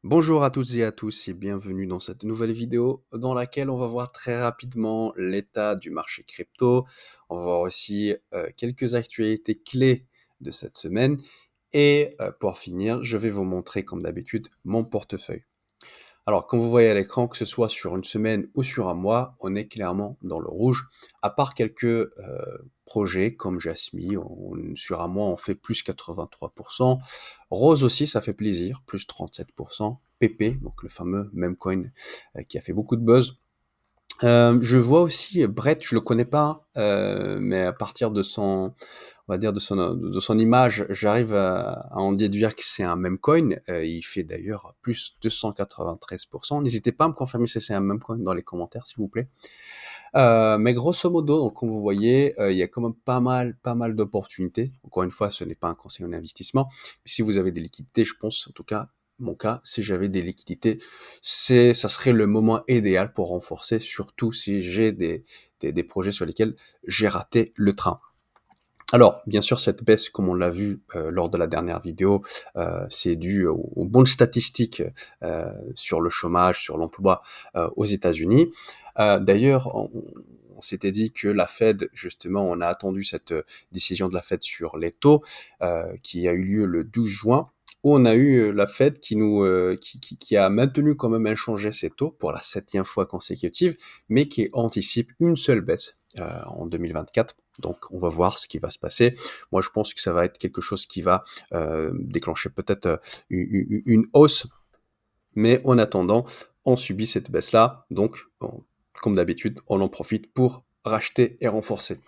Bonjour à toutes et à tous et bienvenue dans cette nouvelle vidéo dans laquelle on va voir très rapidement l'état du marché crypto. On va voir aussi quelques actualités clés de cette semaine et pour finir, je vais vous montrer comme d'habitude mon portefeuille. Alors, comme vous voyez à l'écran, que ce soit sur une semaine ou sur un mois, on est clairement dans le rouge, à part quelques projets comme Jasmine, sur un mois on fait plus 83%. Rose aussi, ça fait plaisir, plus 37%. PP, donc le fameux meme coin qui a fait beaucoup de buzz. Je vois aussi Brett, je le connais pas, mais à partir de son, on va dire de son image, j'arrive à en déduire que c'est un meme coin. Il fait d'ailleurs plus 293%. N'hésitez pas à me confirmer si c'est un meme coin dans les commentaires, s'il vous plaît. Mais grosso modo, donc comme vous voyez, il y a quand même pas mal d'opportunités. Encore une fois, ce n'est pas un conseil en investissement. Si vous avez des liquidités, je pense, en tout cas, mon cas, si j'avais des liquidités, ça serait le moment idéal pour renforcer, surtout si j'ai des projets sur lesquels j'ai raté le train. Alors, bien sûr, cette baisse, comme on l'a vu lors de la dernière vidéo, c'est dû aux bonnes statistiques sur le chômage, sur l'emploi aux États-Unis. D'ailleurs, on s'était dit que la Fed, justement, on a attendu cette décision de la Fed sur les taux qui a eu lieu le 12 juin, où on a eu la Fed qui a maintenu quand même inchangé ses taux pour la 7e fois consécutive, mais qui anticipe une seule baisse en 2024. Donc, on va voir ce qui va se passer. Moi, je pense que ça va être quelque chose qui va déclencher peut-être une hausse, mais en attendant, on subit cette baisse-là. Donc, comme d'habitude, on en profite pour racheter et renforcer.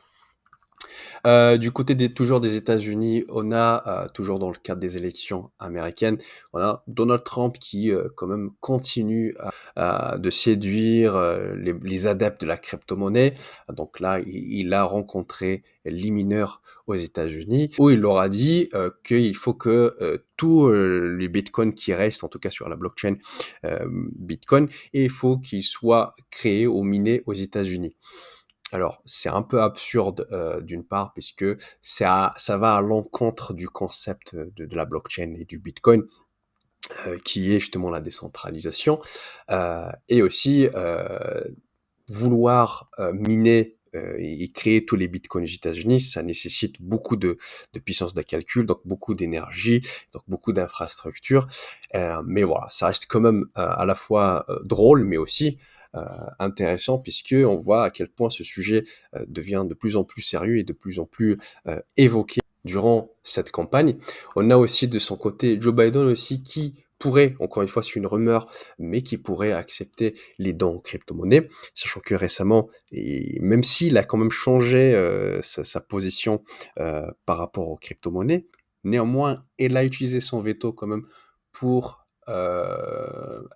Du côté toujours des États-Unis, on a toujours dans le cadre des élections américaines, on a Donald Trump qui quand même continue de séduire les adeptes de la crypto-monnaie. Donc là, il a rencontré les mineurs aux États-Unis où il leur a dit qu'il faut que tous les bitcoins qui restent, en tout cas sur la blockchain Bitcoin, et il faut qu'ils soient créés ou minés aux États-Unis. Alors, c'est un peu absurde d'une part, puisque ça va à l'encontre du concept de la blockchain et du Bitcoin, qui est justement la décentralisation, et aussi vouloir miner et créer tous les bitcoins aux États-Unis, ça nécessite beaucoup de puissance de calcul, donc beaucoup d'énergie, donc beaucoup d'infrastructures. Mais voilà, ça reste quand même à la fois drôle, mais aussi euh, intéressant, puisque on voit à quel point ce sujet devient de plus en plus sérieux et de plus en plus évoqué durant cette campagne. On a aussi de son côté Joe Biden aussi qui pourrait, encore une fois c'est une rumeur, mais qui pourrait accepter les dons aux crypto-monnaies, sachant que récemment, et même s'il a quand même changé sa position par rapport aux crypto-monnaies, néanmoins, il a utilisé son veto quand même pour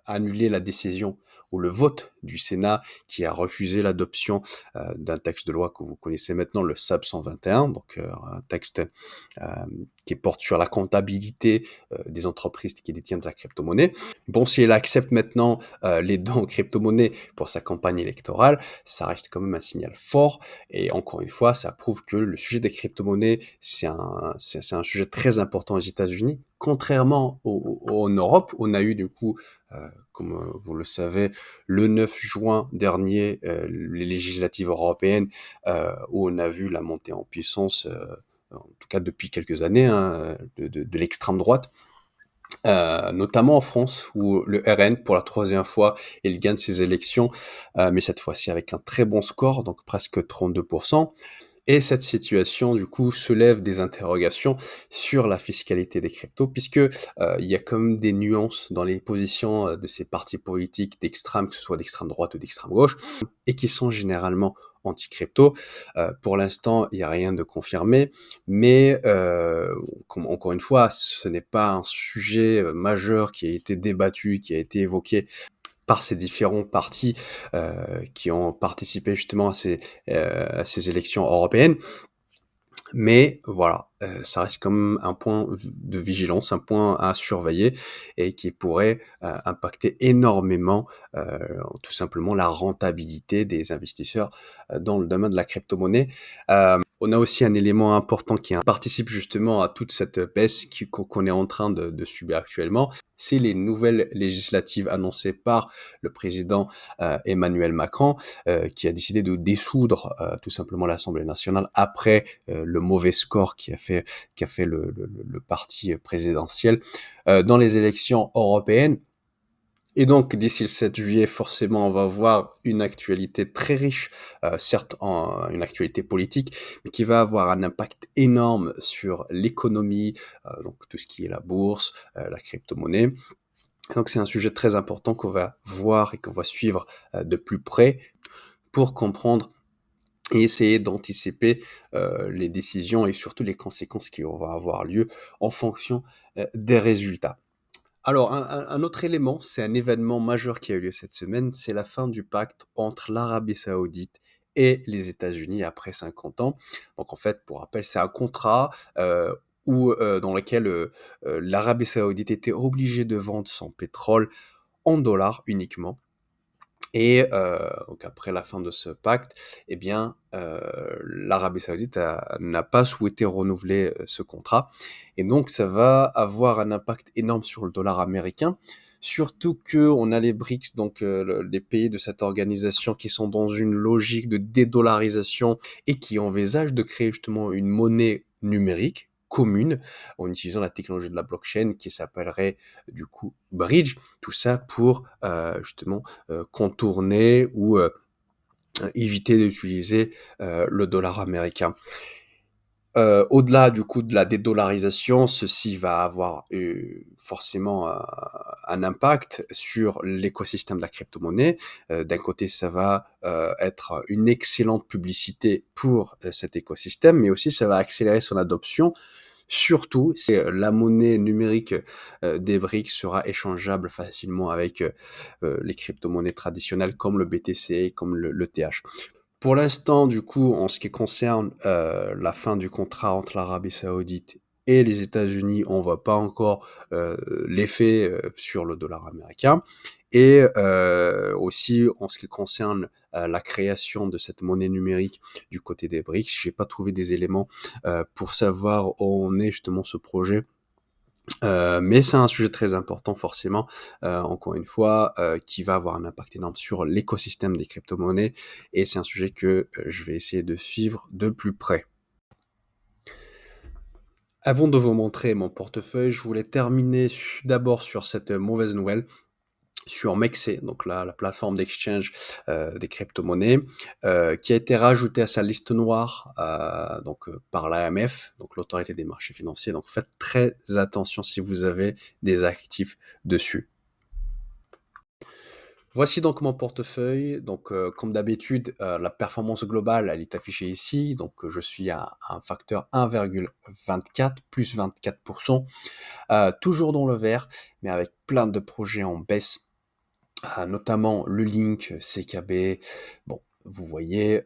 annuler la décision ou le vote du Sénat qui a refusé l'adoption d'un texte de loi que vous connaissez maintenant, le SAB 121, donc un texte euh, qui porte sur la comptabilité des entreprises qui détiennent de la crypto-monnaie. Bon, si elle accepte maintenant les dons en crypto-monnaie pour sa campagne électorale, ça reste quand même un signal fort. Et encore une fois, ça prouve que le sujet des crypto-monnaies, c'est un sujet très important aux États-Unis. Contrairement en Europe, on a eu du coup, comme vous le savez, le 9 juin dernier, les législatives européennes, où on a vu la montée en puissance, en tout cas depuis quelques années, hein, de l'extrême droite. Notamment en France, où le RN, pour la 3e fois, il gagne ses élections, mais cette fois-ci avec un très bon score, donc presque 32%. Et cette situation, du coup, soulève des interrogations sur la fiscalité des cryptos, puisque il y a quand même des nuances dans les positions de ces partis politiques d'extrême, que ce soit d'extrême droite ou d'extrême gauche, et qui sont généralement anti-crypto. Pour l'instant, il n'y a rien de confirmé, mais encore une fois, ce n'est pas un sujet majeur qui a été débattu, qui a été évoqué par ces différents partis qui ont participé justement à ces élections européennes. Mais voilà, ça reste quand même un point de vigilance, un point à surveiller et qui pourrait impacter énormément tout simplement la rentabilité des investisseurs dans le domaine de la crypto-monnaie. On a aussi un élément important qui participe justement à toute cette baisse qu'on est en train de subir actuellement, c'est les nouvelles législatives annoncées par le président Emmanuel Macron, qui a décidé de dissoudre tout simplement l'Assemblée nationale après le mauvais score qui a fait le parti présidentiel dans les élections européennes. Et donc, d'ici le 7 juillet, forcément, on va voir une actualité très riche, certes une actualité politique, mais qui va avoir un impact énorme sur l'économie, donc tout ce qui est la bourse, la crypto-monnaie. Donc c'est un sujet très important qu'on va voir et qu'on va suivre de plus près pour comprendre et essayer d'anticiper les décisions et surtout les conséquences qui vont avoir lieu en fonction des résultats. Alors, un autre élément, c'est un événement majeur qui a eu lieu cette semaine, c'est la fin du pacte entre l'Arabie Saoudite et les États-Unis après 50 ans. Donc en fait, pour rappel, c'est un contrat dans lequel l'Arabie Saoudite était obligée de vendre son pétrole en dollars uniquement. Et donc après la fin de ce pacte, eh bien, l'Arabie Saoudite n'a pas souhaité renouveler ce contrat. Et donc ça va avoir un impact énorme sur le dollar américain, surtout qu'on a les BRICS, donc les pays de cette organisation qui sont dans une logique de dédollarisation et qui envisagent de créer justement une monnaie numérique commune en utilisant la technologie de la blockchain qui s'appellerait du coup Bridge, tout ça pour justement contourner ou éviter d'utiliser le dollar américain. Au-delà du coup de la dédollarisation, ceci va avoir forcément un impact sur l'écosystème de la crypto-monnaie. D'un côté, ça va être une excellente publicité pour cet écosystème, mais aussi ça va accélérer son adoption. Surtout, c'est la monnaie numérique des BRICS sera échangeable facilement avec les crypto-monnaies traditionnelles comme le BTC, comme le TH. Pour l'instant, du coup, en ce qui concerne la fin du contrat entre l'Arabie Saoudite et les États-Unis, on voit pas encore l'effet sur le dollar américain. Et aussi, en ce qui concerne la création de cette monnaie numérique du côté des BRICS, j'ai pas trouvé des éléments pour savoir où en est justement ce projet. Mais c'est un sujet très important forcément, encore une fois, qui va avoir un impact énorme sur l'écosystème des crypto-monnaies et c'est un sujet que, je vais essayer de suivre de plus près. Avant de vous montrer mon portefeuille, je voulais terminer d'abord sur cette mauvaise nouvelle, sur MEXC, donc la plateforme d'exchange des crypto-monnaies, qui a été rajoutée à sa liste noire par l'AMF, donc l'autorité des marchés financiers. Donc faites très attention si vous avez des actifs dessus. Voici donc mon portefeuille. Donc, comme d'habitude, la performance globale, elle est affichée ici. Donc, je suis à un facteur 1,24, plus 24%, toujours dans le vert, mais avec plein de projets en baisse. Notamment le Link, CKB. Bon, vous voyez,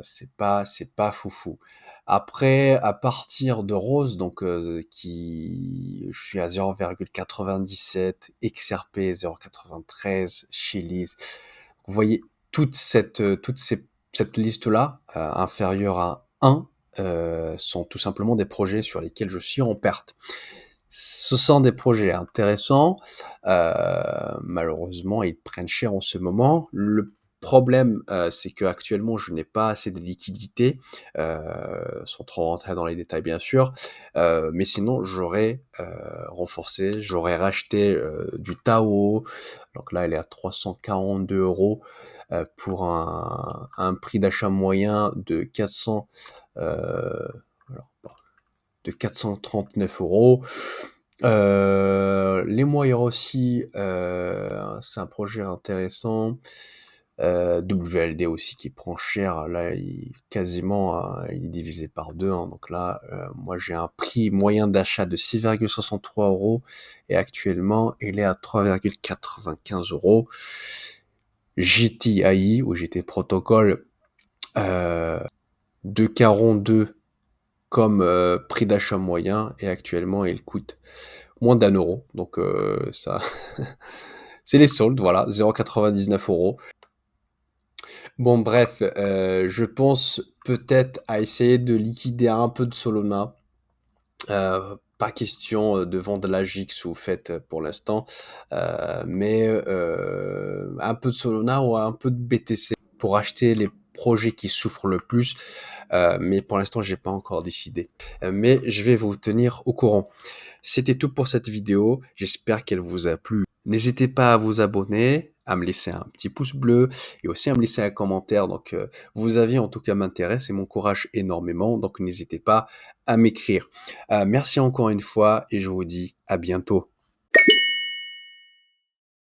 c'est pas foufou. Après, à partir de Rose, donc je suis à 0,97, XRP 0,93, Chiliz. Vous voyez cette liste-là, inférieure à 1, sont tout simplement des projets sur lesquels je suis en perte. Ce sont des projets intéressants. Malheureusement, ils prennent cher en ce moment. Le problème, c'est qu'actuellement, je n'ai pas assez de liquidités, sans trop rentrer dans les détails, bien sûr. Mais sinon, j'aurais renforcé, j'aurais racheté du Tao. Donc là, elle est à 342 € pour un prix d'achat moyen de 400. Alors, de 439 €. Les moyens aussi, c'est un projet intéressant. WLD aussi qui prend cher, là il est divisé par 2, hein, donc là, moi j'ai un prix moyen d'achat de 6,63 € et actuellement il est à 3,95 €. GTAI ou GT Protocol, 2,42 comme prix d'achat moyen et actuellement il coûte moins d'1 €. Donc ça, c'est les soldes, voilà, 0,99 €. Bon bref, je pense peut-être à essayer de liquider un peu de Solana. Pas question, de vendre la GIX ou FET pour l'instant, mais un peu de Solana ou un peu de BTC pour acheter les projets qui souffrent le plus, mais pour l'instant, j'ai pas encore décidé. Mais je vais vous tenir au courant. C'était tout pour cette vidéo, j'espère qu'elle vous a plu. N'hésitez pas à vous abonner, à me laisser un petit pouce bleu et aussi à me laisser un commentaire. Donc, vos avis en tout cas m'intéressent et m'encouragent énormément, donc n'hésitez pas à m'écrire. Merci encore une fois et je vous dis à bientôt.